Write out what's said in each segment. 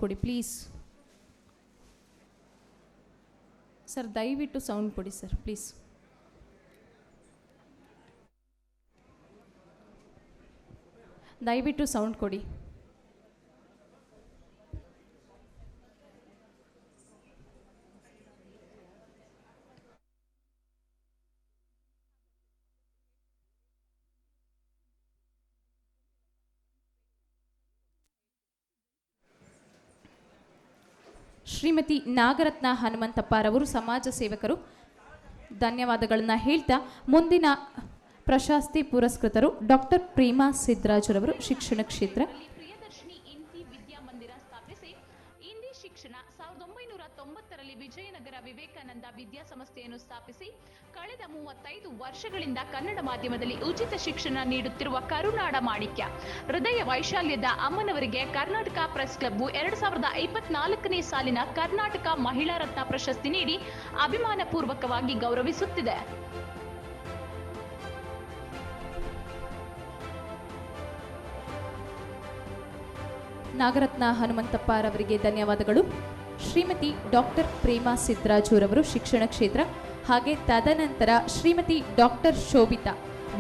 ಕೊಡಿ please sir, ದಯವಿಟ್ಟು sound ಕೊಡಿ ಸರ್ ಪ್ಲೀಸ್. ದಯವಿಟ್ಟು ಸೌಂಡ್ ಕೊಡಿ. ಶ್ರೀಮತಿ ನಾಗರತ್ನ ಹನುಮಂತಪ್ಪರವರು ಸಮಾಜ ಸೇವಕರು, ಧನ್ಯವಾದಗಳನ್ನು ಹೇಳ್ತಾ ಮುಂದಿನ ಪ್ರಶಸ್ತಿ ಪುರಸ್ಕೃತರು ಡಾಕ್ಟರ್ ಪ್ರೇಮಾ ಸಿದ್ದರಾಜುರವರು, ಶಿಕ್ಷಣ ಕ್ಷೇತ್ರ. ಪ್ರಿಯದರ್ಶಿನಿ ಇಂತಿ ವಿದ್ಯಾಮಂದಿರ ಸ್ಥಾಪಿಸಿ ಇಂದಿ ಶಿಕ್ಷಣ 1990ರಲ್ಲಿ ವಿಜಯನಗರ ವಿವೇಕಾನಂದ ವಿದ್ಯಾಸಂಸ್ಥೆಯನ್ನು ಸ್ಥಾಪಿಸಿ ಕಳೆದ 35 ವರ್ಷಗಳಿಂದ ಕನ್ನಡ ಮಾಧ್ಯಮದಲ್ಲಿ ಉಚಿತ ಶಿಕ್ಷಣ ನೀಡುತ್ತಿರುವ ಕರುನಾಡ ಮಾಣಿಕ್ಯ, ಹೃದಯ ವೈಶಾಲ್ಯದ ಅಮ್ಮನವರಿಗೆ ಕರ್ನಾಟಕ ಪ್ರೆಸ್ ಕ್ಲಬ್ 2024ನೇ ಸಾಲಿನ ಕರ್ನಾಟಕ ಮಹಿಳಾ ರತ್ನ ಪ್ರಶಸ್ತಿ ನೀಡಿ ಅಭಿಮಾನಪೂರ್ವಕವಾಗಿ ಗೌರವಿಸುತ್ತಿದೆ. ನಾಗರತ್ನ ಹನುಮಂತಪ್ಪರವರಿಗೆ ಧನ್ಯವಾದಗಳು. ಶ್ರೀಮತಿ ಡಾಕ್ಟರ್ ಪ್ರೇಮಾ ಸಿದ್ದರಾಜುರವರು, ಶಿಕ್ಷಣ ಕ್ಷೇತ್ರ. ಹಾಗೆ ತದನಂತರ ಶ್ರೀಮತಿ ಡಾಕ್ಟರ್ ಶೋಭಿತಾ,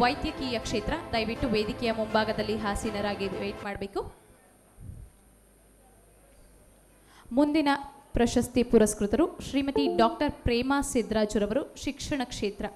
ವೈದ್ಯಕೀಯ ಕ್ಷೇತ್ರ. ದಯವಿಟ್ಟು ವೇದಿಕೆಯ ಮುಂಭಾಗದಲ್ಲಿ ಹಾಸೀನರಾಗಿ ವೇಟ್ ಮಾಡಬೇಕು. ಮುಂದಿನ ಪ್ರಶಸ್ತಿ ಪುರಸ್ಕೃತರು ಶ್ರೀಮತಿ ಡಾಕ್ಟರ್ ಪ್ರೇಮಾ ಸಿದ್ದರಾಜುರವರು, ಶಿಕ್ಷಣ ಕ್ಷೇತ್ರ.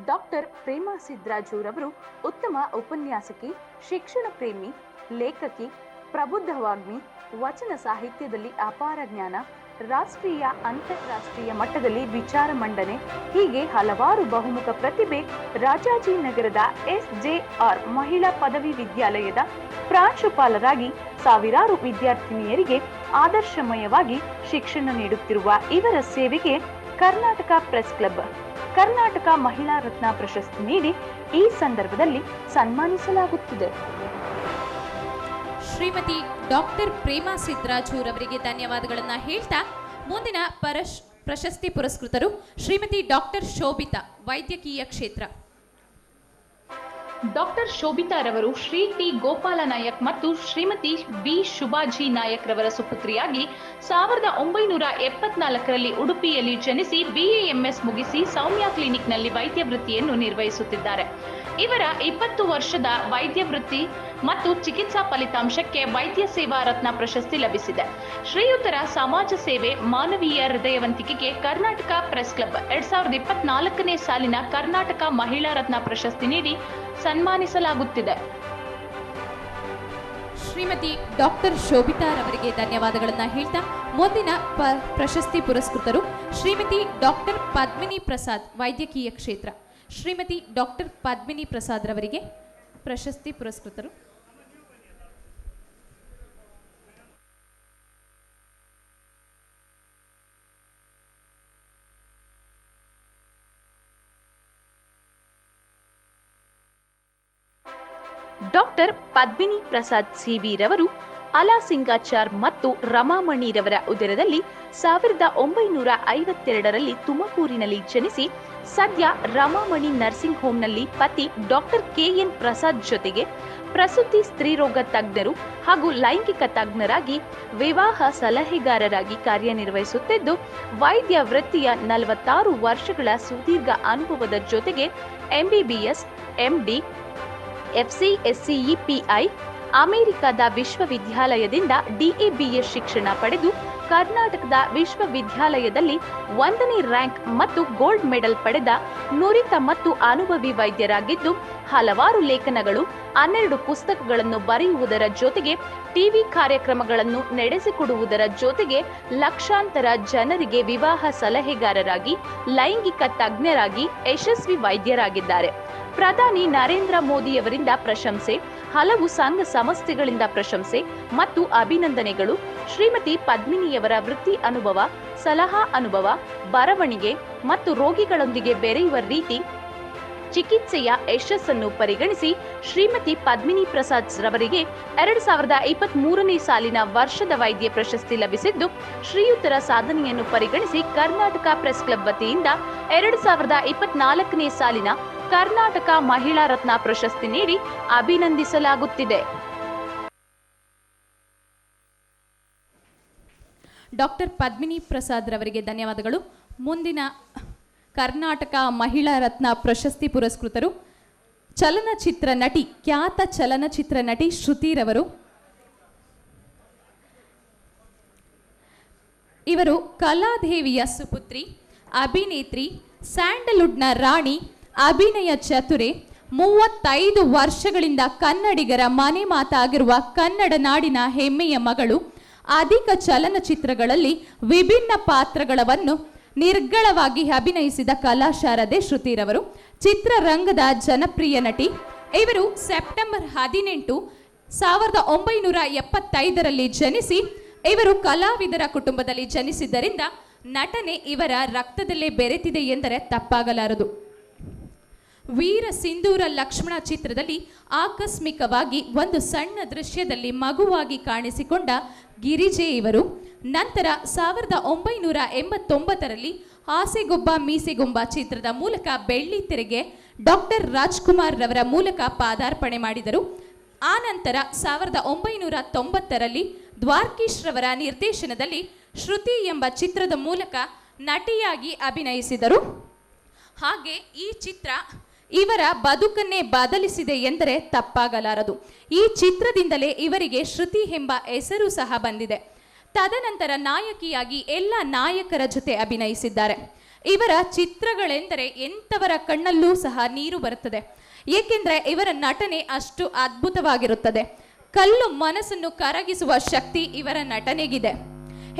ಡಾಕ್ಟರ್ ಪ್ರೇಮಾ ಸಿದ್ದರಾಜುರವರು ಉತ್ತಮ ಉಪನ್ಯಾಸಕಿ, ಶಿಕ್ಷಣ ಪ್ರೇಮಿ, ಲೇಖಕಿ, ಪ್ರಬುದ್ಧವಾಗ್ಮಿ, ವಚನ ಸಾಹಿತ್ಯದಲ್ಲಿ ಅಪಾರ ಜ್ಞಾನ, ರಾಷ್ಟ್ರೀಯ ಅಂತಾರಾಷ್ಟ್ರೀಯ ಮಟ್ಟದಲ್ಲಿ ವಿಚಾರ ಮಂಡನೆ, ಹೀಗೆ ಹಲವಾರು ಬಹುಮುಖ ಪ್ರತಿಭೆ. ರಾಜಾಜಿನಗರದ SJR ಮಹಿಳಾ ಪದವಿ ವಿದ್ಯಾಲಯದ ಪ್ರಾಂಶುಪಾಲರಾಗಿ ಸಾವಿರಾರು ವಿದ್ಯಾರ್ಥಿನಿಯರಿಗೆ ಆದರ್ಶಮಯವಾಗಿ ಶಿಕ್ಷಣ ನೀಡುತ್ತಿರುವ ಇವರ ಸೇವೆಗೆ ಕರ್ನಾಟಕ ಪ್ರೆಸ್ ಕ್ಲಬ್ ಕರ್ನಾಟಕ ಮಹಿಳಾ ರತ್ನ ಪ್ರಶಸ್ತಿ ನೀಡಿ ಈ ಸಂದರ್ಭದಲ್ಲಿ ಸನ್ಮಾನಿಸಲಾಗುತ್ತಿದೆ. ಶ್ರೀಮತಿ ಡಾಕ್ಟರ್ ಪ್ರೇಮಾ ಸಿದ್ದರಾಜುರವರಿಗೆ ಧನ್ಯವಾದಗಳನ್ನು ಹೇಳ್ತಾ ಮುಂದಿನ ಪ್ರಶಸ್ತಿ ಪುರಸ್ಕೃತರು ಶ್ರೀಮತಿ ಡಾಕ್ಟರ್ ಶೋಭಿತಾ, ವೈದ್ಯಕೀಯ ಕ್ಷೇತ್ರ. ಡಾಕ್ಟರ್ ಶೋಭಿತಾ ರವರು ಶ್ರೀ ಟಿ ಗೋಪಾಲ ನಾಯಕ್ ಮತ್ತು ಶ್ರೀಮತಿ ಬಿ ಶುಭಾಜಿ ನಾಯಕ್ ರವರ ಸುಪುತ್ರಿಯಾಗಿ 1974ರಲ್ಲಿ ಉಡುಪಿಯಲ್ಲಿ ಜನಿಸಿ BAMS ಮುಗಿಸಿ ಸೌಮ್ಯ ಕ್ಲಿನಿಕ್ನಲ್ಲಿ ವೈದ್ಯ ವೃತ್ತಿಯನ್ನು ನಿರ್ವಹಿಸುತ್ತಿದ್ದಾರೆ. ಇವರ 20 ವರ್ಷದ ವೈದ್ಯ ವೃತ್ತಿ ಮತ್ತು ಚಿಕಿತ್ಸಾ ಫಲಿತಾಂಶಕ್ಕೆ ವೈದ್ಯ ಸೇವಾ ರತ್ನ ಪ್ರಶಸ್ತಿ ಲಭಿಸಿದೆ. ಶ್ರೀಯುತರ ಸಮಾಜ ಸೇವೆ, ಮಾನವೀಯ ಹೃದಯವಂತಿಕೆಗೆ ಕರ್ನಾಟಕ ಪ್ರೆಸ್ ಕ್ಲಬ್ 2024ನೇ ಸಾಲಿನ ಕರ್ನಾಟಕ ಮಹಿಳಾ ರತ್ನ ಪ್ರಶಸ್ತಿ ನೀಡಿ ಸನ್ಮಾನಿಸಲಾಗುತ್ತಿದೆ. ಶ್ರೀಮತಿ ಡಾಕ್ಟರ್ ಶೋಭಿತಾ ರವರಿಗೆ ಧನ್ಯವಾದಗಳನ್ನು ಹೇಳ್ತಾ ಮುಂದಿನ ಪ್ರಶಸ್ತಿ ಪುರಸ್ಕೃತರು ಶ್ರೀಮತಿ ಡಾಕ್ಟರ್ ಪದ್ಮಿನಿ ಪ್ರಸಾದ್, ವೈದ್ಯಕೀಯ ಕ್ಷೇತ್ರ. ಶ್ರೀಮತಿ ಡಾಕ್ಟರ್ ಪದ್ಮಿನಿ ಪ್ರಸಾದ್ ರವರಿಗೆ ಪ್ರಶಸ್ತಿ ಪುರಸ್ಕೃತರು. ಡಾಕ್ಟರ್ ಪದ್ಮಿನಿ ಪ್ರಸಾದ್ CV ರವರು ಅಲಾಸಿಂಗಾಚಾರ್ ಮತ್ತು ರಮಾಮಣಿರವರ ಉದರದಲ್ಲಿ 1952ರಲ್ಲಿ ತುಮಕೂರಿನಲ್ಲಿ ಜನಿಸಿ ಸದ್ಯ ರಮಾಮಣಿ ನರ್ಸಿಂಗ್ ಹೋಂನಲ್ಲಿ ಪತಿ ಡಾಕ್ಟರ್ KN ಪ್ರಸಾದ್ ಜೊತೆಗೆ ಪ್ರಸೂತಿ, ಸ್ತ್ರೀರೋಗ ತಜ್ಞರು ಹಾಗೂ ಲೈಂಗಿಕ ತಜ್ಞರಾಗಿ ವಿವಾಹ ಸಲಹೆಗಾರರಾಗಿ ಕಾರ್ಯನಿರ್ವಹಿಸುತ್ತಿದ್ದು, ವೈದ್ಯ ವೃತ್ತಿಯ 46 ವರ್ಷಗಳ ಸುದೀರ್ಘ ಅನುಭವದ ಜೊತೆಗೆ MBBS, MD, FCSCE PI, ಅಮೆರಿಕದ ವಿಶ್ವವಿದ್ಯಾಲಯದಿಂದ DABS ಶಿಕ್ಷಣ ಪಡೆದು ಕರ್ನಾಟಕದ ವಿಶ್ವವಿದ್ಯಾಲಯದಲ್ಲಿ 1ನೇ ರ್ಯಾಂಕ್ ಮತ್ತು ಗೋಲ್ಡ್ ಮೆಡಲ್ ಪಡೆದ ನುರಿತ ಮತ್ತು ಅನುಭವಿ ವೈದ್ಯರಾಗಿದ್ದು, ಹಲವಾರು ಲೇಖನಗಳು, 12 ಪುಸ್ತಕಗಳನ್ನು ಬರೆಯುವುದರ ಜೊತೆಗೆ ಟಿವಿ ಕಾರ್ಯಕ್ರಮಗಳನ್ನು ನಡೆಸಿಕೊಡುವುದರ ಜೊತೆಗೆ ಲಕ್ಷಾಂತರ ಜನರಿಗೆ ವಿವಾಹ ಸಲಹೆಗಾರರಾಗಿ, ಲೈಂಗಿಕ ತಜ್ಞರಾಗಿ ಯಶಸ್ವಿ ವೈದ್ಯರಾಗಿದ್ದಾರೆ. ಪ್ರಧಾನಿ ನರೇಂದ್ರ ಮೋದಿಯವರಿಂದ ಪ್ರಶಂಸೆ, ಹಲವು ಸಂಘ ಸಂಸ್ಥೆಗಳಿಂದ ಪ್ರಶಂಸೆ ಮತ್ತು ಅಭಿನಂದನೆಗಳು. ಶ್ರೀಮತಿ ಪದ್ಮಿನಿಯವರ ವೃತ್ತಿ ಅನುಭವ, ಸಲಹಾ ಅನುಭವ, ಬರವಣಿಗೆ ಮತ್ತು ರೋಗಿಗಳೊಂದಿಗೆ ಬೆರೆಯುವ ರೀತಿ ಚಿಕಿತ್ಸೆಯ ಯಶಸ್ಸನ್ನು ಪರಿಗಣಿಸಿ ಶ್ರೀಮತಿ ಪದ್ಮಿನಿ ಪ್ರಸಾದ್ ರವರಿಗೆ 2023ನೇ ಸಾಲಿನ ವರ್ಷದ ವೈದ್ಯ ಪ್ರಶಸ್ತಿ ಲಭಿಸಿದ್ದು, ಶ್ರೀಯುತರ ಸಾಧನೆಯನ್ನು ಪರಿಗಣಿಸಿ ಕರ್ನಾಟಕ ಪ್ರೆಸ್ ಕ್ಲಬ್ ವತಿಯಿಂದ 2024ನೇ ಸಾಲಿನ ಕರ್ನಾಟಕ ಮಹಿಳಾ ರತ್ನ ಪ್ರಶಸ್ತಿ ನೀಡಿ ಅಭಿನಂದಿಸಲಾಗುತ್ತಿದೆ. ಡಾಕ್ಟರ್ ಪದ್ಮಿನಿ ಪ್ರಸಾದ್ ರವರಿಗೆ ಧನ್ಯವಾದಗಳು. ಮುಂದಿನ ಕರ್ನಾಟಕ ಮಹಿಳಾ ರತ್ನ ಪ್ರಶಸ್ತಿ ಪುರಸ್ಕೃತರು ಚಲನಚಿತ್ರ ನಟಿ, ಖ್ಯಾತ ಚಲನಚಿತ್ರ ನಟಿ ಶ್ರುತಿರವರು. ಇವರು ಕಲಾದೇವಿಯ ಸುಪುತ್ರಿ, ಅಭಿನೇತ್ರಿ, ಸ್ಯಾಂಡಲ್ವುಡ್ನ ರಾಣಿ, ಅಭಿನಯ ಚತುರೆ, 35 ವರ್ಷಗಳಿಂದ ಕನ್ನಡಿಗರ ಮನೆ ಮಾತಾಗಿರುವ ಕನ್ನಡ ನಾಡಿನ ಹೆಮ್ಮೆಯ ಮಗಳು. ಅಧಿಕ ಚಲನಚಿತ್ರಗಳಲ್ಲಿ ವಿಭಿನ್ನ ಪಾತ್ರಗಳನ್ನು ನಿರ್ಗಳವಾಗಿ ಅಭಿನಯಿಸಿದ ಕಲಾಶಾರದೆ ಶ್ರುತಿರವರು ಚಿತ್ರರಂಗದ ಜನಪ್ರಿಯ ನಟಿ. ಇವರು ಸೆಪ್ಟೆಂಬರ್ 18, 1975ರಲ್ಲಿ ಜನಿಸಿ, ಇವರು ಕಲಾವಿದರ ಕುಟುಂಬದಲ್ಲಿ ಜನಿಸಿದ್ದರಿಂದ ನಟನೆ ಇವರ ರಕ್ತದಲ್ಲೇ ಬೆರೆತಿದೆ ಎಂದರೆ ತಪ್ಪಾಗಲಾರದು. ವೀರ ಸಿಂಧೂರ ಲಕ್ಷ್ಮಣ ಚಿತ್ರದಲ್ಲಿ ಆಕಸ್ಮಿಕವಾಗಿ ಒಂದು ಸಣ್ಣ ದೃಶ್ಯದಲ್ಲಿ ಮಗುವಾಗಿ ಕಾಣಿಸಿಕೊಂಡ ಗಿರಿಜೆ ಇವರು. ನಂತರ 1989ರಲ್ಲಿ ಆಸೆಗೊಬ್ಬ ಮೀಸೆಗೊಬ್ಬ ಚಿತ್ರದ ಮೂಲಕ ಬೆಳ್ಳಿ ತೆರೆಗೆ ಡಾಕ್ಟರ್ ರಾಜ್ಕುಮಾರ್ ರವರ ಮೂಲಕ ಪಾದಾರ್ಪಣೆ ಮಾಡಿದರು. ಆನಂತರ 1990ರಲ್ಲಿ ದ್ವಾರ್ಕೀಶ್ ರವರ ನಿರ್ದೇಶನದಲ್ಲಿ ಶ್ರುತಿ ಎಂಬ ಚಿತ್ರದ ಮೂಲಕ ನಟಿಯಾಗಿ ಅಭಿನಯಿಸಿದರು. ಹಾಗೆ ಈ ಚಿತ್ರ ಇವರ ಬದುಕನ್ನೇ ಬದಲಿಸಿದೆ ಎಂದರೆ ತಪ್ಪಾಗಲಾರದು. ಈ ಚಿತ್ರದಿಂದಲೇ ಇವರಿಗೆ ಶ್ರುತಿ ಎಂಬ ಹೆಸರು ಸಹ ಬಂದಿದೆ. ತದನಂತರ ನಾಯಕಿಯಾಗಿ ಎಲ್ಲ ನಾಯಕರ ಜೊತೆ ಅಭಿನಯಿಸಿದ್ದಾರೆ. ಇವರ ಚಿತ್ರಗಳೆಂದರೆ ಎಂಥವರ ಕಣ್ಣಲ್ಲೂ ಸಹ ನೀರು ಬರುತ್ತದೆ. ಏಕೆಂದರೆ ಇವರ ನಟನೆ ಅಷ್ಟು ಅದ್ಭುತವಾಗಿರುತ್ತದೆ. ಕಲ್ಲು ಮನಸ್ಸನ್ನು ಕರಗಿಸುವ ಶಕ್ತಿ ಇವರ ನಟನೆಗಿದೆ.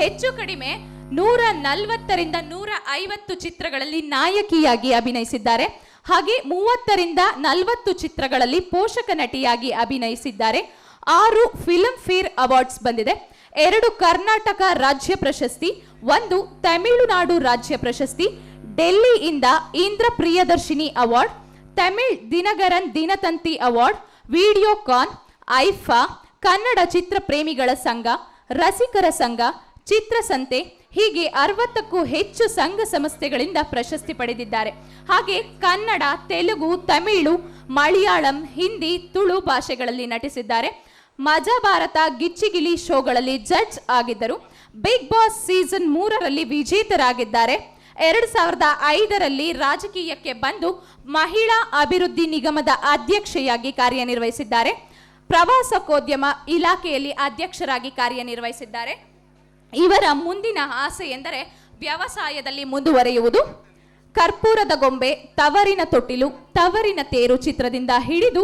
ಹೆಚ್ಚು ಕಡಿಮೆ 140ರಿಂದ 150 ಚಿತ್ರಗಳಲ್ಲಿ ನಾಯಕಿಯಾಗಿ ಅಭಿನಯಿಸಿದ್ದಾರೆ. ಹಾಗೆ 30ರಿಂದ 40 ಚಿತ್ರಗಳಲ್ಲಿ ಪೋಷಕ ನಟಿಯಾಗಿ ಅಭಿನಯಿಸಿದ್ದಾರೆ. 6 ಫಿಲ್ಮ್ ಫೇರ್ ಅವಾರ್ಡ್ಸ್ ಬಂದಿದೆ, 2 ಕರ್ನಾಟಕ ರಾಜ್ಯ ಪ್ರಶಸ್ತಿ, 1 ತಮಿಳುನಾಡು ರಾಜ್ಯ ಪ್ರಶಸ್ತಿ, ಡೆಲ್ಲಿಯಿಂದ ಇಂದ್ರ ಪ್ರಿಯದರ್ಶಿನಿ ಅವಾರ್ಡ್, ತಮಿಳ್ ದಿನಗರನ್ ದಿನತಂತಿ ಅವಾರ್ಡ್, ವಿಡಿಯೋಕಾನ್, ಐಫಾ, ಕನ್ನಡ ಚಿತ್ರ ಪ್ರೇಮಿಗಳ ಸಂಘ, ರಸಿಕರ ಸಂಘ, ಚಿತ್ರಸಂತೆ, ಹೀಗೆ 60ಕ್ಕೂ ಹೆಚ್ಚು ಸಂಘ ಸಂಸ್ಥೆಗಳಿಂದ ಪ್ರಶಸ್ತಿ ಪಡೆದಿದ್ದಾರೆ. ಹಾಗೆ ಕನ್ನಡ, ತೆಲುಗು, ತಮಿಳು, ಮಲಯಾಳಂ, ಹಿಂದಿ, ತುಳು ಭಾಷೆಗಳಲ್ಲಿ ನಟಿಸಿದ್ದಾರೆ. ಮಜಾ ಭಾರತ, ಗಿಚ್ಚಿಗಿಲಿ ಶೋಗಳಲ್ಲಿ ಜಡ್ಜ್ ಆಗಿದ್ದರು. ಬಿಗ್ ಬಾಸ್ ಸೀಸನ್ 3ರಲ್ಲಿ ವಿಜೇತರಾಗಿದ್ದಾರೆ. 2005ರಲ್ಲಿ ರಾಜಕೀಯಕ್ಕೆ ಬಂದು ಮಹಿಳಾ ಅಭಿವೃದ್ಧಿ ನಿಗಮದ ಅಧ್ಯಕ್ಷೆಯಾಗಿ ಕಾರ್ಯನಿರ್ವಹಿಸಿದ್ದಾರೆ. ಪ್ರವಾಸೋದ್ಯಮ ಇಲಾಖೆಯಲ್ಲಿ ಅಧ್ಯಕ್ಷರಾಗಿ ಕಾರ್ಯನಿರ್ವಹಿಸಿದ್ದಾರೆ. ಇವರ ಮುಂದಿನ ಆಸೆ ಎಂದರೆ ವ್ಯವಸಾಯದಲ್ಲಿ ಮುಂದುವರಿಯುವುದು. ಕರ್ಪೂರದ ಗೊಂಬೆ, ತವರಿನ ತೊಟ್ಟಿಲು, ತವರಿನ ತೇರು ಚಿತ್ರದಿಂದ ಹಿಡಿದು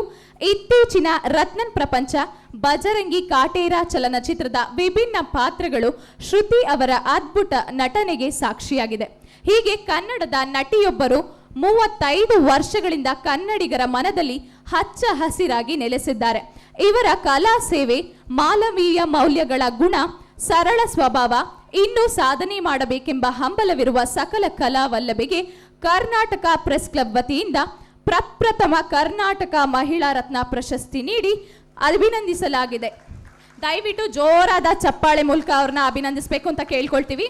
ಇತ್ತೀಚಿನ ರತ್ನನ್ ಪ್ರಪಂಚ, ಬಜರಂಗಿ ಕಾಟೇರ ಚಲನಚಿತ್ರದ ವಿಭಿನ್ನ ಪಾತ್ರಗಳು ಶ್ರುತಿ ಅವರ ಅದ್ಭುತ ನಟನೆಗೆ ಸಾಕ್ಷಿಯಾಗಿದೆ. ಹೀಗೆ ಕನ್ನಡದ ನಟಿಯೊಬ್ಬರು 35 ವರ್ಷಗಳಿಂದ ಕನ್ನಡಿಗರ ಮನದಲ್ಲಿ ಹಚ್ಚ ಹಸಿರಾಗಿ ನೆಲೆಸಿದ್ದಾರೆ. ಇವರ ಕಲಾ ಸೇವೆ, ಮಾನವೀಯ ಮೌಲ್ಯಗಳ ಗುಣ, ಸರಳ ಸ್ವಭಾವ, ಇನ್ನೂ ಸಾಧನೆ ಮಾಡಬೇಕೆಂಬ ಹಂಬಲವಿರುವ ಸಕಲ ಕಲಾವಲ್ಲಭೆಗೆ ಕರ್ನಾಟಕ ಪ್ರೆಸ್ ಕ್ಲಬ್ ವತಿಯಿಂದ ಪ್ರಪ್ರಥಮ ಕರ್ನಾಟಕ ಮಹಿಳಾ ರತ್ನ ಪ್ರಶಸ್ತಿ ನೀಡಿ ಅಭಿನಂದಿಸಲಾಗಿದೆ. ದಯವಿಟ್ಟು ಜೋರಾದ ಚಪ್ಪಾಳೆ ಮೂಲಕ ಅವ್ರನ್ನ ಅಭಿನಂದಿಸಬೇಕು ಅಂತ ಕೇಳ್ಕೊಳ್ತೀವಿ.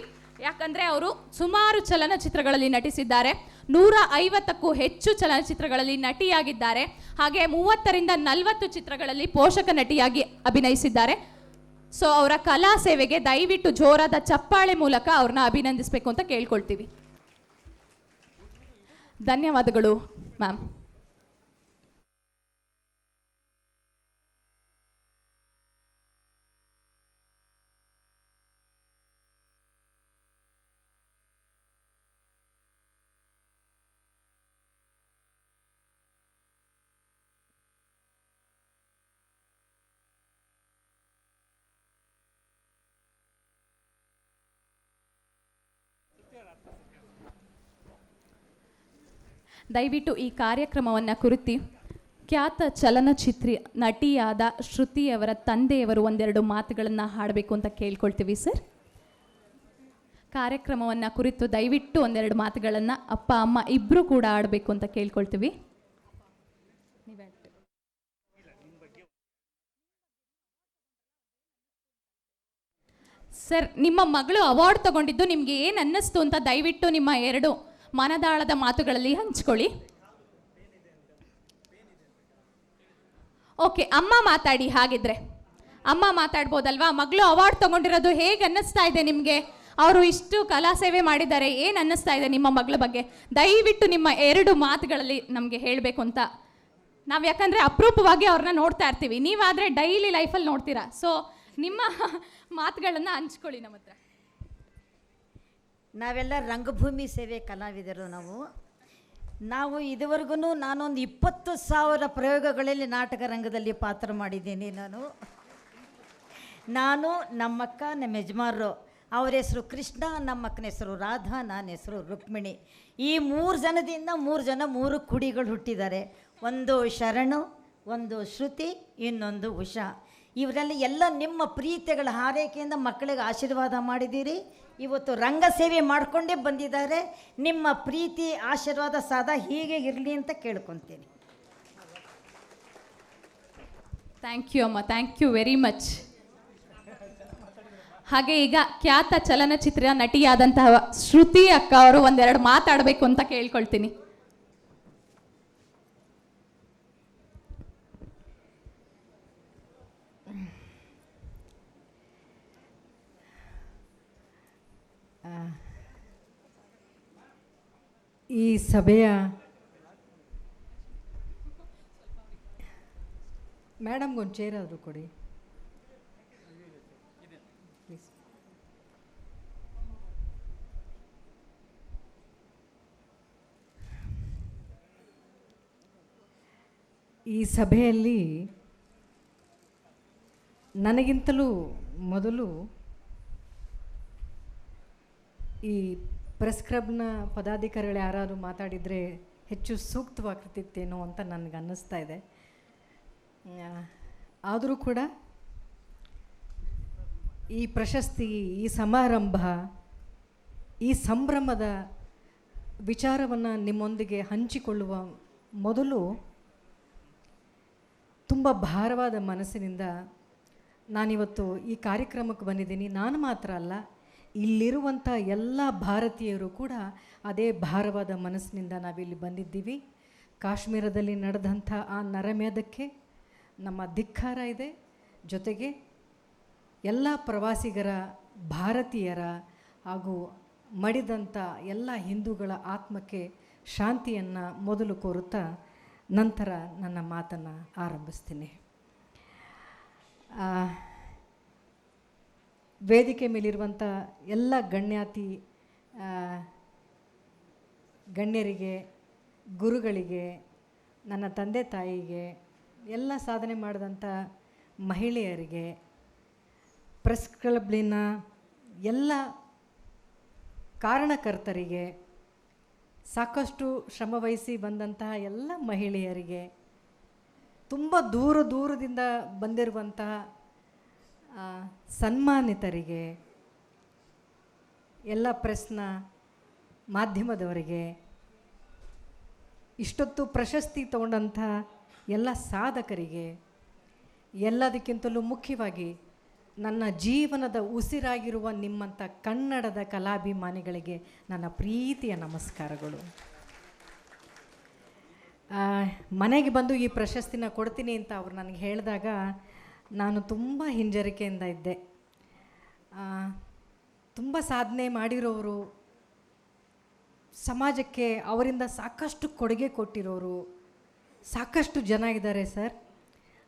ಯಾಕಂದರೆ ಅವರು ಸುಮಾರು ಚಲನಚಿತ್ರಗಳಲ್ಲಿ ನಟಿಸಿದ್ದಾರೆ. 150ಕ್ಕೂ ಹೆಚ್ಚು ಚಲನಚಿತ್ರಗಳಲ್ಲಿ ನಟಿಯಾಗಿದ್ದಾರೆ. ಹಾಗೆ 30ರಿಂದ 40 ಚಿತ್ರಗಳಲ್ಲಿ ಪೋಷಕ ನಟಿಯಾಗಿ ಅಭಿನಯಿಸಿದ್ದಾರೆ. ಸೊ ಅವರ ಕಲಾ ಸೇವೆಗೆ ದಯವಿಟ್ಟು ಜೋರಾದ ಚಪ್ಪಾಳೆ ಮೂಲಕ ಅವ್ರನ್ನ ಅಭಿನಂದಿಸಬೇಕು ಅಂತ ಕೇಳ್ಕೊಳ್ತೀವಿ. ಧನ್ಯವಾದಗಳು ಮ್ಯಾಮ್. ದಯವಿಟ್ಟು ಈ ಕಾರ್ಯಕ್ರಮವನ್ನು ಕುರಿತು ಖ್ಯಾತ ಚಲನಚಿತ್ರ ನಟಿಯಾದ ಶ್ರುತಿಯವರ ತಂದೆಯವರು ಒಂದೆರಡು ಮಾತುಗಳನ್ನು ಹಾಡಬೇಕು ಅಂತ ಕೇಳ್ಕೊಳ್ತೀವಿ ಸರ್. ಕಾರ್ಯಕ್ರಮವನ್ನು ಕುರಿತು ದಯವಿಟ್ಟು ಒಂದೆರಡು ಮಾತುಗಳನ್ನು ಅಪ್ಪ ಅಮ್ಮ ಇಬ್ಬರು ಕೂಡ ಆಡಬೇಕು ಅಂತ ಕೇಳ್ಕೊಳ್ತೀವಿ. ಸರ್, ನಿಮ್ಮ ಮಗಳು ಅವಾರ್ಡ್ ತಗೊಂಡಿದ್ದು ನಿಮಗೆ ಏನು ಅನ್ನಿಸ್ತು ಅಂತ ದಯವಿಟ್ಟು ನಿಮ್ಮ 2 ಮನದಾಳದ ಮಾತುಗಳಲ್ಲಿ ಹಂಚ್ಕೊಳ್ಳಿ. ಓಕೆ, ಅಮ್ಮ ಮಾತಾಡಿ. ಹಾಗಿದ್ರೆ ಅಮ್ಮ ಮಾತಾಡ್ಬೋದಲ್ವಾ? ಮಗಳು ಅವಾರ್ಡ್ ತಗೊಂಡಿರೋದು ಹೇಗೆ ಅನ್ನಿಸ್ತಾ ಇದೆ ನಿಮಗೆ? ಅವರು ಇಷ್ಟು ಕಲಾ ಸೇವೆ ಮಾಡಿದ್ದಾರೆ, ಏನು ಅನ್ನಿಸ್ತಾ ಇದೆ ನಿಮ್ಮ ಮಗಳ ಬಗ್ಗೆ? ದಯವಿಟ್ಟು ನಿಮ್ಮ 2 ಮಾತುಗಳಲ್ಲಿ ನಮಗೆ ಹೇಳಬೇಕು ಅಂತ. ನಾವು ಯಾಕಂದರೆ ಅಪರೂಪವಾಗಿ ಅವ್ರನ್ನ ನೋಡ್ತಾ ಇರ್ತೀವಿ, ನೀವಾದರೆ ಡೈಲಿ ಲೈಫಲ್ಲಿ ನೋಡ್ತೀರಾ. ಸೊ ನಿಮ್ಮ ಮಾತುಗಳನ್ನು ಹಂಚ್ಕೊಳ್ಳಿ ನಮ್ಮ ಹತ್ರ. ನಾವೆಲ್ಲ ರಂಗಭೂಮಿ ಸೇವೆ ಕಲಾವಿದರು. ನಾವು ಇದುವರೆಗೂ ನಾನೊಂದು 20,000 ಪ್ರಯೋಗಗಳಲ್ಲಿ ನಾಟಕ ರಂಗದಲ್ಲಿ ಪಾತ್ರ ಮಾಡಿದ್ದೀನಿ. ನಾನು ನಮ್ಮಕ್ಕ, ನಮ್ಮ ಯಜಮಾನರು, ಅವ್ರ ಹೆಸರು ಕೃಷ್ಣ, ನಮ್ಮಕ್ಕನ ಹೆಸರು ರಾಧಾ, ನನ್ನ ಹೆಸರು ರುಕ್ಮಿಣಿ. ಈ 3 ಜನದಿಂದ 3 ಜನ 3 ಕುಡಿಗಳು ಹುಟ್ಟಿದ್ದಾರೆ. ಒಂದು ಶರಣು, ಒಂದು ಶ್ರುತಿ, ಇನ್ನೊಂದು ಉಷಾ. ಇವರೆಲ್ಲ ಎಲ್ಲ ನಿಮ್ಮ ಪ್ರೀತಿಗಳ ಹಾರೈಕೆಯಿಂದ ಮಕ್ಕಳಿಗೆ ಆಶೀರ್ವಾದ ಮಾಡಿದ್ದೀರಿ. ಇವತ್ತು ರಂಗ ಸೇವೆ ಮಾಡಿಕೊಂಡೇ ಬಂದಿದ್ದಾರೆ. ನಿಮ್ಮ ಪ್ರೀತಿ ಆಶೀರ್ವಾದ ಸದಾ ಹೀಗೆ ಇರಲಿ ಅಂತ ಕೇಳ್ಕೊತೀನಿ. ಥ್ಯಾಂಕ್ ಯು ಅಮ್ಮ, ಥ್ಯಾಂಕ್ ಯು ವೆರಿ ಮಚ್. ಹಾಗೆ ಈಗ ಖ್ಯಾತ ಚಲನಚಿತ್ರ ನಟಿಯಾದಂತಹ ಶ್ರುತಿ ಅಕ್ಕ ಅವರು 1-2 ಮಾತಾಡಬೇಕು ಅಂತ ಕೇಳ್ಕೊಳ್ತೀನಿ. ಈ ಸಭೆಯ ಮೇಡಮ್ಗೊಂದು ಚೇರ್ ಆದರೂ ಕೊಡಿ ಪ್ಲೀಸ್. ಈ ಸಭೆಯಲ್ಲಿ ನನಗಿಂತಲೂ ಮೊದಲು ಈ ಪ್ರೆಸ್ ಕ್ಲಬ್ನ ಪದಾಧಿಕಾರಿಗಳು ಯಾರಾದರೂ ಮಾತಾಡಿದರೆ ಹೆಚ್ಚು ಸೂಕ್ತವಾಗ್ತಿತ್ತೇನೋ ಅಂತ ನನಗೆ ಅನ್ನಿಸ್ತಾ ಇದೆ. ಆದರೂ ಕೂಡ ಈ ಪ್ರಶಸ್ತಿ, ಈ ಸಮಾರಂಭ, ಈ ಸಂಭ್ರಮದ ವಿಚಾರವನ್ನು ನಿಮ್ಮೊಂದಿಗೆ ಹಂಚಿಕೊಳ್ಳುವ ಮೊದಲು ತುಂಬ ಭಾರವಾದ ಮನಸ್ಸಿನಿಂದ ನಾನಿವತ್ತು ಈ ಕಾರ್ಯಕ್ರಮಕ್ಕೆ ಬಂದಿದ್ದೀನಿ. ನಾನು ಮಾತ್ರ ಅಲ್ಲ, ಇಲ್ಲಿರುವಂಥ ಎಲ್ಲ ಭಾರತೀಯರು ಕೂಡ ಅದೇ ಭಾರವಾದ ಮನಸ್ಸಿನಿಂದ ನಾವಿಲ್ಲಿ ಬಂದಿದ್ದೀವಿ. ಕಾಶ್ಮೀರದಲ್ಲಿ ನಡೆದಂಥ ಆ ನರಮೇಧಕ್ಕೆ ನಮ್ಮ ಧಿಕ್ಕಾರ ಇದೆ. ಜೊತೆಗೆ ಎಲ್ಲ ಪ್ರವಾಸಿಗರ, ಭಾರತೀಯರ ಹಾಗೂ ಮಡಿದಂಥ ಎಲ್ಲ ಹಿಂದೂಗಳ ಆತ್ಮಕ್ಕೆ ಶಾಂತಿಯನ್ನು ಮೊದಲು ಕೋರುತ್ತಾ ನಂತರ ನನ್ನ ಮಾತನ್ನು ಆರಂಭಿಸ್ತೀನಿ. ವೇದಿಕೆ ಮೇಲಿರುವಂಥ ಎಲ್ಲ ಗಣ್ಯರಿಗೆ, ಗುರುಗಳಿಗೆ, ನನ್ನ ತಂದೆ ತಾಯಿಗೆ, ಎಲ್ಲ ಸಾಧನೆ ಮಾಡಿದಂಥ ಮಹಿಳೆಯರಿಗೆ, ಪ್ರೆಸ್ ಕ್ಲಬ್ಲಿನ ಎಲ್ಲ ಕಾರಣಕರ್ತರಿಗೆ, ಸಾಕಷ್ಟು ಶ್ರಮವಹಿಸಿ ಬಂದಂತಹ ಎಲ್ಲ ಮಹಿಳೆಯರಿಗೆ, ತುಂಬ ದೂರದಿಂದ ಬಂದಿರುವಂತಹ ಸನ್ಮಾನಿತರಿಗೆ, ಎಲ್ಲ ಪ್ರೆಸ್ನ ಮಾಧ್ಯಮದವರಿಗೆ, ಇಷ್ಟೊತ್ತು ಪ್ರಶಸ್ತಿ ತಗೊಂಡಂಥ ಎಲ್ಲ ಸಾಧಕರಿಗೆ, ಎಲ್ಲದಕ್ಕಿಂತಲೂ ಮುಖ್ಯವಾಗಿ ನನ್ನ ಜೀವನದ ಉಸಿರಾಗಿರುವ ನಿಮ್ಮಂಥ ಕನ್ನಡದ ಕಲಾಭಿಮಾನಿಗಳಿಗೆ ನನ್ನ ಪ್ರೀತಿಯ ನಮಸ್ಕಾರಗಳು. ಮನೆಗೆ ಬಂದು ಈ ಪ್ರಶಸ್ತಿನ ಕೊಡ್ತೀನಿ ಅಂತ ಅವ್ರು ನನಗೆ ಹೇಳಿದಾಗ ನಾನು ತುಂಬ ಹಿಂಜರಿಕೆಯಿಂದ ಇದ್ದೆ. ತುಂಬ ಸಾಧನೆ ಮಾಡಿರೋರು, ಸಮಾಜಕ್ಕೆ ಅವರಿಂದ ಸಾಕಷ್ಟು ಕೊಡುಗೆ ಕೊಟ್ಟಿರೋರು ಸಾಕಷ್ಟು ಜನ ಇದ್ದಾರೆ ಸರ್.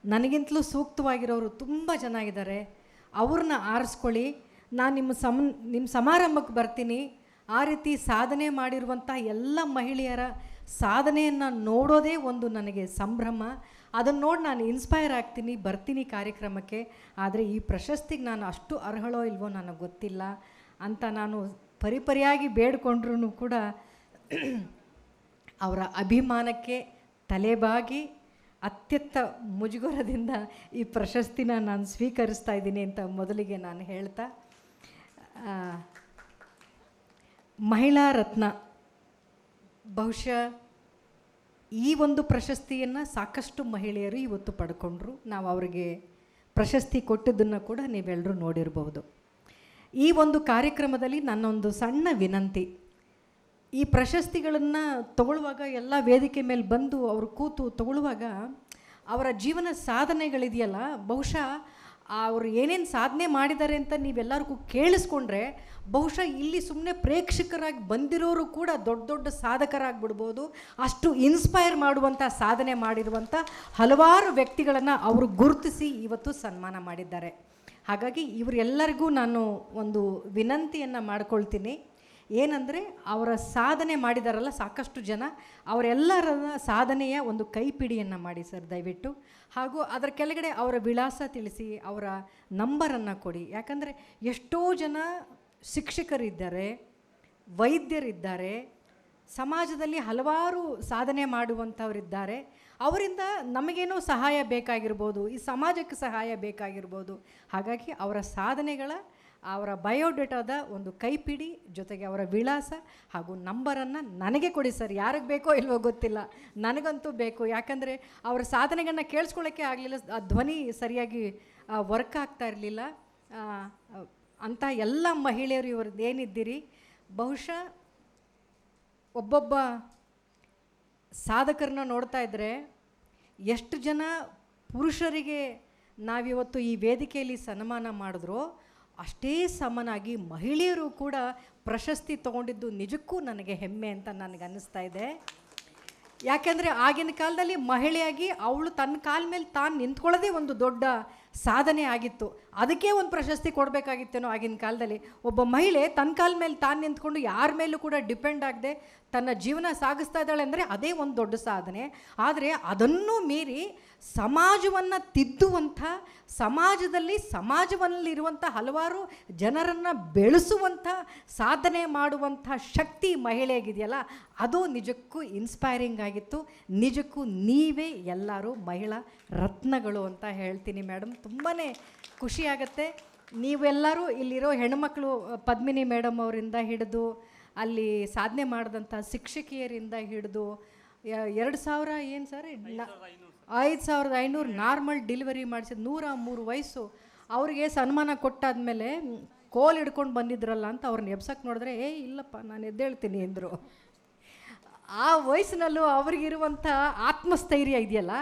ನನಗಿಂತಲೂ ಸೂಕ್ತವಾಗಿರೋರು ತುಂಬ ಜನ ಇದ್ದಾರೆ. ಅವ್ರನ್ನ ಆರಿಸ್ಕೊಳ್ಳಿ, ನಾನು ನಿಮ್ಮ ಸಮಾರಂಭಕ್ಕೆ ಬರ್ತೀನಿ. ಆ ರೀತಿ ಸಾಧನೆ ಮಾಡಿರುವಂಥ ಎಲ್ಲ ಮಹಿಳೆಯರ ಸಾಧನೆಯನ್ನು ನೋಡೋದೇ ಒಂದು ನನಗೆ ಸಂಭ್ರಮ. ಅದನ್ನು ನೋಡಿ ನಾನು ಇನ್ಸ್ಪೈರ್ ಆಗ್ತೀನಿ, ಬರ್ತೀನಿ ಕಾರ್ಯಕ್ರಮಕ್ಕೆ. ಆದರೆ ಈ ಪ್ರಶಸ್ತಿಗೆ ನಾನು ಅಷ್ಟು ಅರ್ಹಳೋ ಇಲ್ವೋ ನನಗೆ ಗೊತ್ತಿಲ್ಲ ಅಂತ ನಾನು ಪರಿಪರಿಯಾಗಿ ಬೇಡ್ಕೊಂಡ್ರೂ ಕೂಡ ಅವರ ಅಭಿಮಾನಕ್ಕೆ ತಲೆಬಾಗಿ ಅತ್ಯಂತ ಮುಜುಗರದಿಂದ ಈ ಪ್ರಶಸ್ತಿನ ನಾನು ಸ್ವೀಕರಿಸ್ತಾ ಇದ್ದೀನಿ ಅಂತ ಮೊದಲಿಗೆ ನಾನು ಹೇಳ್ತಾ, ಮಹಿಳಾ ರತ್ನ ಬಹುಶಃ ಈ ಒಂದು ಪ್ರಶಸ್ತಿಯನ್ನು ಸಾಕಷ್ಟು ಮಹಿಳೆಯರು ಇವತ್ತು ಪಡ್ಕೊಂಡ್ರು. ನಾವು ಅವರಿಗೆ ಪ್ರಶಸ್ತಿ ಕೊಟ್ಟಿದ್ದನ್ನು ಕೂಡ ನೀವೆಲ್ಲರೂ ನೋಡಿರಬಹುದು. ಈ ಒಂದು ಕಾರ್ಯಕ್ರಮದಲ್ಲಿ ನನ್ನೊಂದು ಸಣ್ಣ ವಿನಂತಿ, ಈ ಪ್ರಶಸ್ತಿಗಳನ್ನು ತಗೊಳ್ಳುವಾಗ ಎಲ್ಲ ವೇದಿಕೆ ಮೇಲೆ ಬಂದು ಅವರು ಕೂತು ತಗೊಳ್ಳುವಾಗ ಅವರ ಜೀವನ ಸಾಧನೆಗಳಿದೆಯಲ್ಲ, ಬಹುಶಃ ಅವರು ಏನೇನು ಸಾಧನೆ ಮಾಡಿದ್ದಾರೆ ಅಂತ ನೀವೆಲ್ಲರಿಗೂ ಕೇಳಿಸ್ಕೊಂಡ್ರೆ ಬಹುಶಃ ಇಲ್ಲಿ ಸುಮ್ಮನೆ ಪ್ರೇಕ್ಷಕರಾಗಿ ಬಂದಿರೋರು ಕೂಡ ದೊಡ್ಡ ದೊಡ್ಡ ಸಾಧಕರಾಗಿಬಿಡ್ಬೋದು. ಅಷ್ಟು ಇನ್ಸ್ಪೈರ್ ಮಾಡುವಂಥ ಸಾಧನೆ ಮಾಡಿರುವಂಥ ಹಲವಾರು ವ್ಯಕ್ತಿಗಳನ್ನು ಅವರು ಗುರುತಿಸಿ ಇವತ್ತು ಸನ್ಮಾನ ಮಾಡಿದ್ದಾರೆ. ಹಾಗಾಗಿ ಇವರೆಲ್ಲರಿಗೂ ನಾನು ಒಂದು ವಿನಂತಿಯನ್ನು ಮಾಡ್ಕೊಳ್ತೀನಿ. ಏನಂದರೆ, ಅವರ ಸಾಧನೆ ಮಾಡಿದಾರಲ್ಲ ಸಾಕಷ್ಟು ಜನ, ಅವರೆಲ್ಲರ ಸಾಧನೆಯ ಒಂದು ಕೈಪಿಡಿಯನ್ನು ಮಾಡಿ ಸರ್ ದಯವಿಟ್ಟು. ಹಾಗೂ ಅದರ ಕೆಳಗಡೆ ಅವರ ವಿಳಾಸ ತಿಳಿಸಿ, ಅವರ ನಂಬರನ್ನು ಕೊಡಿ. ಯಾಕಂದರೆ ಎಷ್ಟೋ ಜನ ಶಿಕ್ಷಕರಿದ್ದಾರೆ, ವೈದ್ಯರಿದ್ದಾರೆ, ಸಮಾಜದಲ್ಲಿ ಹಲವಾರು ಸಾಧನೆ ಮಾಡುವಂಥವರಿದ್ದಾರೆ. ಅವರಿಂದ ನಮಗೇನೋ ಸಹಾಯ ಬೇಕಾಗಿರ್ಬೋದು, ಈ ಸಮಾಜಕ್ಕೆ ಸಹಾಯ ಬೇಕಾಗಿರ್ಬೋದು. ಹಾಗಾಗಿ ಅವರ ಸಾಧನೆಗಳ, ಅವರ ಬಯೋಡೇಟಾದ ಒಂದು ಕೈಪಿಡಿ ಜೊತೆಗೆ ಅವರ ವಿಳಾಸ ಹಾಗೂ ನಂಬರನ್ನು ನನಗೆ ಕೊಡಿ ಸರ್. ಯಾರಿಗೆ ಬೇಕೋ ಇಲ್ವೋ ಗೊತ್ತಿಲ್ಲ, ನನಗಂತೂ ಬೇಕು. ಯಾಕಂದರೆ ಅವರ ಸಾಧನೆಗಳನ್ನ ಕೇಳಿಸ್ಕೊಳ್ಳೋಕ್ಕೆ ಆಗಲಿಲ್ಲ, ಆ ಧ್ವನಿ ಸರಿಯಾಗಿ ವರ್ಕ್ ಆಗ್ತಾ ಇರಲಿಲ್ಲ. ಅಂಥ ಎಲ್ಲ ಮಹಿಳೆಯರು ಇವ್ರದ್ದು ಏನಿದ್ದೀರಿ, ಬಹುಶಃ ಒಬ್ಬೊಬ್ಬ ಸಾಧಕರನ್ನ ನೋಡ್ತಾ ಇದ್ದರೆ ಎಷ್ಟು ಜನ ಪುರುಷರಿಗೆ ನಾವಿವತ್ತು ಈ ವೇದಿಕೆಯಲ್ಲಿ ಸನ್ಮಾನ ಮಾಡಿದ್ರೋ ಅಷ್ಟೇ ಸಮನಾಗಿ ಮಹಿಳೆಯರು ಕೂಡ ಪ್ರಶಸ್ತಿ ತೊಗೊಂಡಿದ್ದು ನಿಜಕ್ಕೂ ನನಗೆ ಹೆಮ್ಮೆ ಅಂತ ನನಗೆ ಅನ್ನಿಸ್ತಾ ಇದೆ. ಯಾಕೆಂದರೆ ಆಗಿನ ಕಾಲದಲ್ಲಿ ಮಹಿಳೆಯಾಗಿ ಅವಳು ತನ್ನ ಕಾಲ ಮೇಲೆ ತಾನು ನಿಂತ್ಕೊಳ್ಳೋದೇ ಒಂದು ದೊಡ್ಡ ಸಾಧನೆ ಆಗಿತ್ತು. ಅದಕ್ಕೆ ಒಂದು ಪ್ರಶಸ್ತಿ ಕೊಡಬೇಕಾಗಿತ್ತೇನೋ ಆಗಿನ ಕಾಲದಲ್ಲಿ. ಒಬ್ಬ ಮಹಿಳೆ ತನ್ನ ಕಾಲ ಮೇಲೆ ತಾನು ನಿಂತ್ಕೊಂಡು ಯಾರ ಮೇಲೂ ಕೂಡ ಡಿಪೆಂಡ್ ಆಗದೆ ತನ್ನ ಜೀವನ ಸಾಗಿಸ್ತಾ ಇದ್ದಾಳೆ ಅಂದರೆ ಅದೇ ಒಂದು ದೊಡ್ಡ ಸಾಧನೆ. ಆದರೆ ಅದನ್ನೂ ಮೀರಿ ಸಮಾಜವನ್ನು ತಿದ್ದುವಂಥ, ಸಮಾಜದಲ್ಲಿರುವಂಥ ಹಲವಾರು ಜನರನ್ನು ಬೆಳೆಸುವಂಥ, ಸಾಧನೆ ಮಾಡುವಂಥ ಶಕ್ತಿ ಮಹಿಳೆಯಾಗಿದೆಯಲ್ಲ, ಅದು ನಿಜಕ್ಕೂ ಇನ್ಸ್ಪೈರಿಂಗ್ ಆಗಿತ್ತು. ನಿಜಕ್ಕೂ ನೀವೇ ಎಲ್ಲರೂ ಮಹಿಳಾ ರತ್ನಗಳು ಅಂತ ಹೇಳ್ತೀನಿ ಮೇಡಮ್. ತುಂಬಾ ಖುಷಿಯಾಗತ್ತೆ. ನೀವೆಲ್ಲರೂ ಇಲ್ಲಿರೋ ಹೆಣ್ಮಕ್ಳು, ಪದ್ಮಿನಿ ಮೇಡಮ್ ಅವರಿಂದ ಹಿಡಿದು ಅಲ್ಲಿ ಸಾಧನೆ ಮಾಡಿದಂಥ ಶಿಕ್ಷಕಿಯರಿಂದ ಹಿಡಿದು 2000 ಏನು ಸರ್ 5500 ನಾರ್ಮಲ್ ಡೆಲಿವರಿ ಮಾಡಿಸಿದ 103 ವಯಸ್ಸು ಅವರಿಗೆ ಸನ್ಮಾನ ಕೊಟ್ಟಾದ್ಮೇಲೆ ಕೋಲ್ ಹಿಡ್ಕೊಂಡು ಬಂದಿದ್ರಲ್ಲ ಅಂತ ಅವ್ರನ್ನ ಎಬ್ಸಕ್ಕೆ ನೋಡಿದ್ರೆ ಇಲ್ಲಪ್ಪ ನಾನು ಎದ್ದೇಳ್ತೀನಿ ಅಂದರು. ಆ ವಯಸ್ಸಿನಲ್ಲೂ ಅವ್ರಿಗಿರುವಂಥ ಆತ್ಮಸ್ಥೈರ್ಯ ಇದೆಯಲ್ಲ,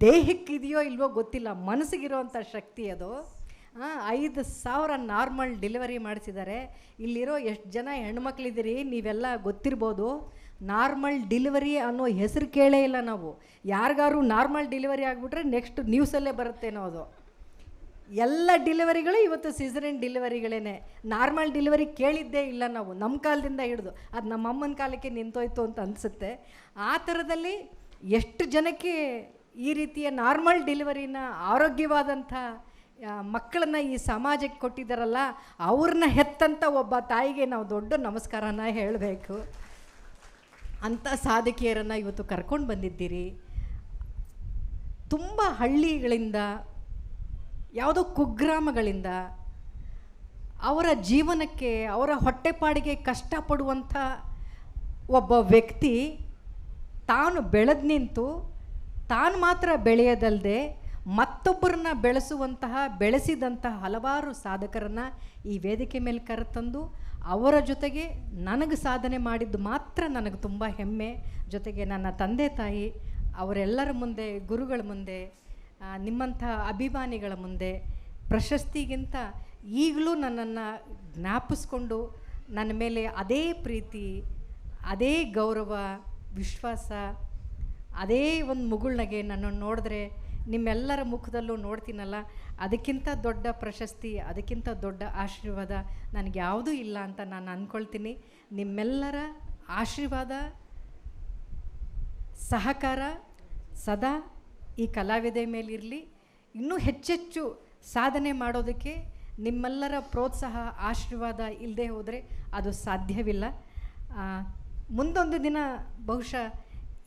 ದೇಹಕ್ಕಿದೆಯೋ ಇಲ್ವೋ ಗೊತ್ತಿಲ್ಲ, ಮನಸ್ಸಿಗಿರುವಂಥ ಶಕ್ತಿ ಅದು. 5000 ನಾರ್ಮಲ್ ಡೆಲಿವರಿ ಮಾಡಿಸಿದ್ದಾರೆ. ಇಲ್ಲಿರೋ ಎಷ್ಟು ಜನ ಹೆಣ್ಮಕ್ಳಿದ್ದೀರಿ ನೀವೆಲ್ಲ ಗೊತ್ತಿರ್ಬೋದು. ನಾರ್ಮಲ್ ಡೆಲಿವರಿ ಅನ್ನೋ ಹೆಸರು ಕೇಳೇ ಇಲ್ಲ ನಾವು. ಯಾರಿಗಾರು ನಾರ್ಮಲ್ ಡೆಲಿವರಿ ಆಗಿಬಿಟ್ರೆ ನೆಕ್ಸ್ಟ್ ನ್ಯೂಸಲ್ಲೇ ಬರುತ್ತೇನೋ ಅದು. ಎಲ್ಲ ಡೆಲಿವರಿಗಳು ಇವತ್ತು ಸಿಸರಿನ್ ಡೆಲಿವರಿಗಳೇ. ನಾರ್ಮಲ್ ಡೆಲಿವರಿ ಕೇಳಿದ್ದೇ ಇಲ್ಲ ನಾವು, ನಮ್ಮ ಕಾಲದಿಂದ ಹಿಡಿದು. ಅದು ನಮ್ಮ ಅಮ್ಮನ ಕಾಲಕ್ಕೆ ನಿಂತೋಯ್ತು ಅಂತ ಅನಿಸುತ್ತೆ. ಆ ಥರದಲ್ಲಿ ಎಷ್ಟು ಜನಕ್ಕೆ ಈ ರೀತಿಯ ನಾರ್ಮಲ್ ಡೆಲಿವರಿನ, ಆರೋಗ್ಯವಾದಂಥ ಮಕ್ಕಳನ್ನು ಈ ಸಮಾಜಕ್ಕೆ ಕೊಟ್ಟಿದ್ದಾರಲ್ಲ, ಅವ್ರನ್ನ ಹೆತ್ತಂಥ ಒಬ್ಬ ತಾಯಿಗೆ ನಾವು ದೊಡ್ಡ ನಮಸ್ಕಾರನ ಹೇಳಬೇಕು. ಅಂಥ ಸಾಧಕಿಯರನ್ನು ಇವತ್ತು ಕರ್ಕೊಂಡು ಬಂದಿದ್ದೀರಿ. ತುಂಬ ಹಳ್ಳಿಗಳಿಂದ, ಯಾವುದೋ ಕುಗ್ರಾಮಗಳಿಂದ ಅವರ ಜೀವನಕ್ಕೆ, ಅವರ ಹೊಟ್ಟೆಪಾಡಿಗೆ ಕಷ್ಟಪಡುವಂಥ ಒಬ್ಬ ವ್ಯಕ್ತಿ ತಾನು ಬೆಳೆದು ನಿಂತು ತಾನು ಮಾತ್ರ ಬೆಳೆಯೋದಲ್ಲದೆ ಮತ್ತೊಬ್ಬರನ್ನ ಬೆಳೆಸಿದಂತಹ ಹಲವಾರು ಸಾಧಕರನ್ನು ಈ ವೇದಿಕೆ ಮೇಲೆ ಕರೆತಂದು ಅವರ ಜೊತೆಗೆ ನನಗೆ ಸಾಧನೆ ಮಾಡಿದ್ದು ಮಾತ್ರ ನನಗೆ ತುಂಬ ಹೆಮ್ಮೆ. ಜೊತೆಗೆ ನನ್ನ ತಂದೆ ತಾಯಿ, ಅವರೆಲ್ಲರ ಮುಂದೆ, ಗುರುಗಳ ಮುಂದೆ, ನಿಮ್ಮಂಥ ಅಭಿಮಾನಿಗಳ ಮುಂದೆ ಪ್ರಶಸ್ತಿಗಿಂತ ಈಗಲೂ ನನ್ನನ್ನು ಜ್ಞಾಪಿಸ್ಕೊಂಡು ನನ್ನ ಮೇಲೆ ಅದೇ ಪ್ರೀತಿ, ಅದೇ ಗೌರವ, ವಿಶ್ವಾಸ, ಅದೇ ಒಂದು ಮುಗುಳ್ನಗೆ ನನ್ನನ್ನು ನೋಡಿದ್ರೆ ನಿಮ್ಮೆಲ್ಲರ ಮುಖದಲ್ಲೂ ನೋಡ್ತೀನಲ್ಲ, ಅದಕ್ಕಿಂತ ದೊಡ್ಡ ಪ್ರಶಸ್ತಿ, ಅದಕ್ಕಿಂತ ದೊಡ್ಡ ಆಶೀರ್ವಾದ ನನಗೆ ಯಾವುದೂ ಇಲ್ಲ ಅಂತ ನಾನು ಅಂದ್ಕೊಳ್ತೀನಿ. ನಿಮ್ಮೆಲ್ಲರ ಆಶೀರ್ವಾದ, ಸಹಕಾರ ಸದಾ ಈ ಕಲಾವಿದೆ ಮೇಲಿರಲಿ. ಇನ್ನೂ ಹೆಚ್ಚೆಚ್ಚು ಸಾಧನೆ ಮಾಡೋದಕ್ಕೆ ನಿಮ್ಮೆಲ್ಲರ ಪ್ರೋತ್ಸಾಹ, ಆಶೀರ್ವಾದ ಇಲ್ಲದೆ ಹೋದರೆ ಅದು ಸಾಧ್ಯವಿಲ್ಲ. ಮುಂದೊಂದು ದಿನ ಬಹುಶಃ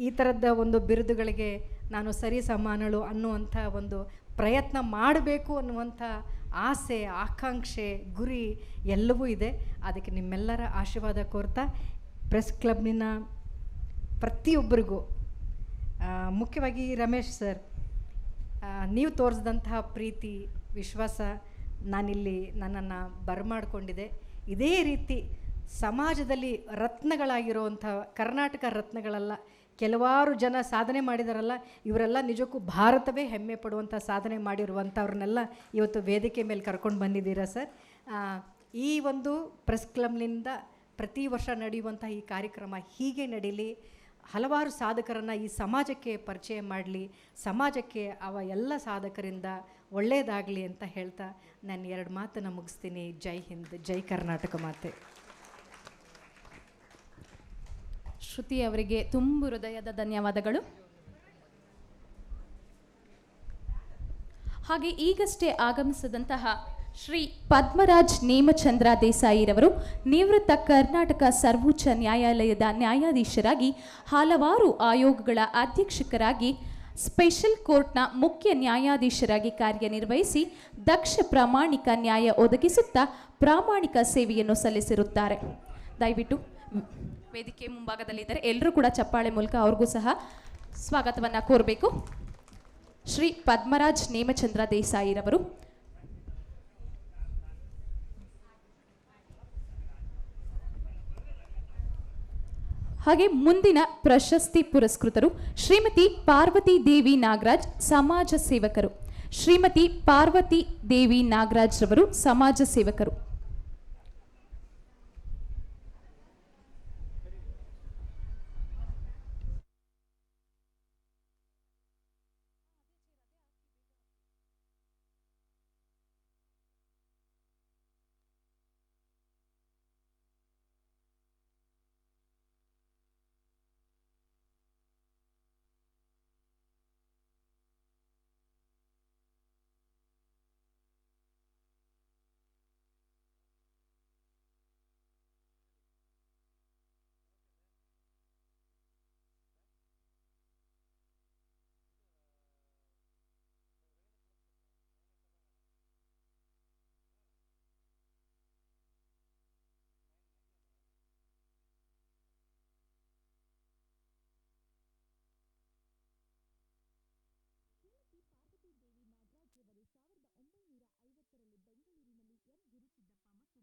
ಈ ಥರದ ಒಂದು ಬಿರುದುಗಳಿಗೆ ನಾನು ಸರಿ ಸಮಾನಳು ಅನ್ನುವಂಥ ಒಂದು ಪ್ರಯತ್ನ ಮಾಡಬೇಕು ಅನ್ನುವಂಥ ಆಸೆ, ಆಕಾಂಕ್ಷೆ, ಗುರಿ ಎಲ್ಲವೂ ಇದೆ. ಅದಕ್ಕೆ ನಿಮ್ಮೆಲ್ಲರ ಆಶೀರ್ವಾದ ಕೋರ್ತಾ ಪ್ರೆಸ್ ಕ್ಲಬ್ನಿನ ಪ್ರತಿಯೊಬ್ಬರಿಗೂ, ಮುಖ್ಯವಾಗಿ ರಮೇಶ್ ಸರ್, ನೀವು ತೋರಿಸಿದಂತಹ ಪ್ರೀತಿ, ವಿಶ್ವಾಸ ನಾನಿಲ್ಲಿ ನನ್ನನ್ನು ಬರಮಾಡಿಕೊಂಡಿದೆ. ಇದೇ ರೀತಿ ಸಮಾಜದಲ್ಲಿ ರತ್ನಗಳಾಗಿರುವಂಥ ಕರ್ನಾಟಕ ರತ್ನಗಳೆಲ್ಲ ಕೆಲವಾರು ಜನ ಸಾಧನೆ ಮಾಡಿದಾರಲ್ಲ, ಇವರೆಲ್ಲ ನಿಜಕ್ಕೂ ಭಾರತವೇ ಹೆಮ್ಮೆ ಪಡುವಂಥ ಸಾಧನೆ ಮಾಡಿರುವಂಥವ್ರನ್ನೆಲ್ಲ ಇವತ್ತು ವೇದಿಕೆ ಮೇಲೆ ಕರ್ಕೊಂಡು ಬಂದಿದ್ದೀರಾ ಸರ್. ಈ ಒಂದು ಪ್ರೆಸ್ ಕ್ಲಬ್ನಿಂದ ಪ್ರತಿ ವರ್ಷ ನಡೆಯುವಂಥ ಈ ಕಾರ್ಯಕ್ರಮ ಹೀಗೆ ನಡೀಲಿ, ಹಲವಾರು ಸಾಧಕರನ್ನು ಈ ಸಮಾಜಕ್ಕೆ ಪರಿಚಯ ಮಾಡಲಿ, ಸಮಾಜಕ್ಕೆ ಅವ ಎಲ್ಲ ಸಾಧಕರಿಂದ ಒಳ್ಳೆಯದಾಗಲಿ ಅಂತ ಹೇಳ್ತಾ ನಾನು 2 ಮಾತನ್ನು ಮುಗಿಸ್ತೀನಿ. ಜೈ ಹಿಂದ್, ಜೈ ಕರ್ನಾಟಕ ಮಾತೆ. ಶ್ರುತಿ ಅವರಿಗೆ ತುಂಬು ಹೃದಯದ ಧನ್ಯವಾದಗಳು. ಹಾಗೆ ಈಗಷ್ಟೇ ಆಗಮಿಸಿದಂತಹ ಶ್ರೀ ಪದ್ಮರಾಜ್ ನೇಮಚಂದ್ರ ದೇಸಾಯಿರವರು ನಿವೃತ್ತ ಕರ್ನಾಟಕ ಸರ್ವೋಚ್ಚ ನ್ಯಾಯಾಲಯದ ನ್ಯಾಯಾಧೀಶರಾಗಿ, ಹಲವಾರು ಆಯೋಗಗಳ ಅಧ್ಯಕ್ಷರಾಗಿ, ಸ್ಪೆಷಲ್ ಕೋರ್ಟ್ನ ಮುಖ್ಯ ನ್ಯಾಯಾಧೀಶರಾಗಿ ಕಾರ್ಯನಿರ್ವಹಿಸಿ ದಕ್ಷ ಪ್ರಾಮಾಣಿಕ ನ್ಯಾಯ ಒದಗಿಸುತ್ತಾ ಪ್ರಾಮಾಣಿಕ ಸೇವೆಯನ್ನು ಸಲ್ಲಿಸಿರುತ್ತಾರೆ. ದಯವಿಟ್ಟು ವೇದಿಕೆ ಮುಂಭಾಗದಲ್ಲಿದ್ದಾರೆ, ಎಲ್ಲರೂ ಕೂಡ ಚಪ್ಪಾಳೆ ಮೂಲಕ ಅವ್ರಿಗೂ ಸಹ ಸ್ವಾಗತವನ್ನು ಕೋರಬೇಕು. ಶ್ರೀ ಪದ್ಮರಾಜ್ ನೇಮಚಂದ್ರ ದೇಸಾಯಿರವರು. ಹಾಗೆ ಮುಂದಿನ ಪ್ರಶಸ್ತಿ ಪುರಸ್ಕೃತರು ಶ್ರೀಮತಿ ಪಾರ್ವತಿ ದೇವಿ ನಾಗರಾಜ್, ಸಮಾಜ ಸೇವಕರು. ಶ್ರೀಮತಿ ಪಾರ್ವತಿ ದೇವಿ ನಾಗರಾಜ್ ರವರು ಸಮಾಜ ಸೇವಕರು.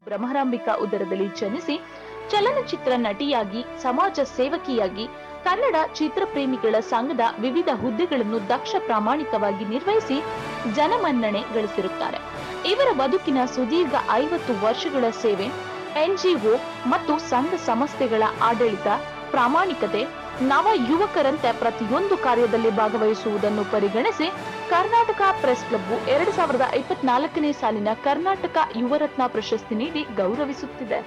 ಬ್ರಹ್ಮರಾಂಬಿಕಾ ಉದರದಲ್ಲಿ ಜನಿಸಿ ಚಲನಚಿತ್ರ ನಟಿಯಾಗಿ, ಸಮಾಜ ಸೇವಕಿಯಾಗಿ, ಕನ್ನಡ ಚಿತ್ರಪ್ರೇಮಿಗಳ ಸಂಘದ ವಿವಿಧ ಹುದ್ದೆಗಳನ್ನು ದಕ್ಷ ಪ್ರಾಮಾಣಿಕವಾಗಿ ನಿರ್ವಹಿಸಿ ಜನಮನ್ನಣೆ ಗಳಿಸಿರುತ್ತಾರೆ. ಇವರ ಬದುಕಿನ ಸುದೀರ್ಘ 50 ವರ್ಷಗಳ ಸೇವೆ, NGO ಮತ್ತು ಸಂಘ ಸಂಸ್ಥೆಗಳ ಆಡಳಿತ, ಪ್ರಾಮಾಣಿಕತೆ, ನವ ಯುವಕರಂತೆ ಪ್ರತಿಯೊಂದು ಕಾರ್ಯದಲ್ಲಿ ಭಾಗವಹಿಸುವುದನ್ನು ಪರಿಗಣಿಸಿ ಕರ್ನಾಟಕ ಪ್ರೆಸ್ ಕ್ಲಬ್ 2024ನೇ ಸಾಲಿನ ಕರ್ನಾಟಕ ಯುವರತ್ನ ಪ್ರಶಸ್ತಿ ನೀಡಿ ಗೌರವಿಸುತ್ತಿದೆ.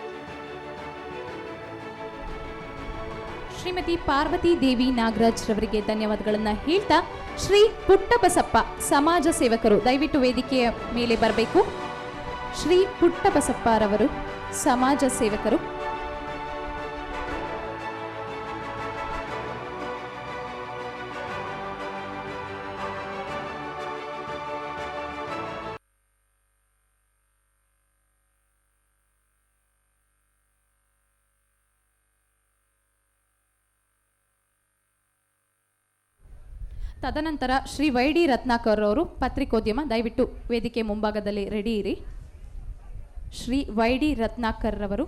ಶ್ರೀಮತಿ ಪಾರ್ವತಿ ದೇವಿ ನಾಗರಾಜ್ ರವರಿಗೆ ಧನ್ಯವಾದಗಳನ್ನು ಹೇಳ್ತಾ, ಶ್ರೀ ಪುಟ್ಟಬಸಪ್ಪ ಸಮಾಜ ಸೇವಕರು ದಯವಿಟ್ಟು ವೇದಿಕೆಯ ಮೇಲೆ ಬರಬೇಕು. ಶ್ರೀ ಪುಟ್ಟಬಸಪ್ಪರವರು ಸಮಾಜ ಸೇವಕರು. ತದನಂತರ ಶ್ರೀ ವೈಡಿ ರತ್ನಾಕರ್ ಅವರು ಪತ್ರಿಕೋದ್ಯಮ, ದಯವಿಟ್ಟು ವೇದಿಕೆ ಮುಂಭಾಗದಲ್ಲಿ ರೆಡಿ ಇರಿ. ಶ್ರೀ ವೈಡಿ ರತ್ನಾಕರ್ ರವರು.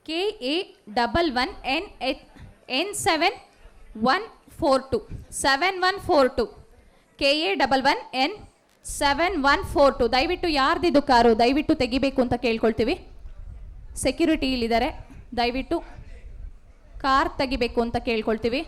KA11N7142 7142 KA11N7142. ದಯವಿಟ್ಟು ಯಾರ್ದಿದು ಕಾರು ದಯವಿಟ್ಟು ತೆಗಿಬೇಕು ಅಂತ ಕೇಳ್ಕೊಳ್ತೀವಿ. ಸೆಕ್ಯೂರಿಟಿ ಇಲ್ಲಿದ್ದಾರೆ, ದಯವಿಟ್ಟು ಕಾರ್ ತೆಗಿಬೇಕು ಅಂತ ಕೇಳ್ಕೊಳ್ತೀವಿ.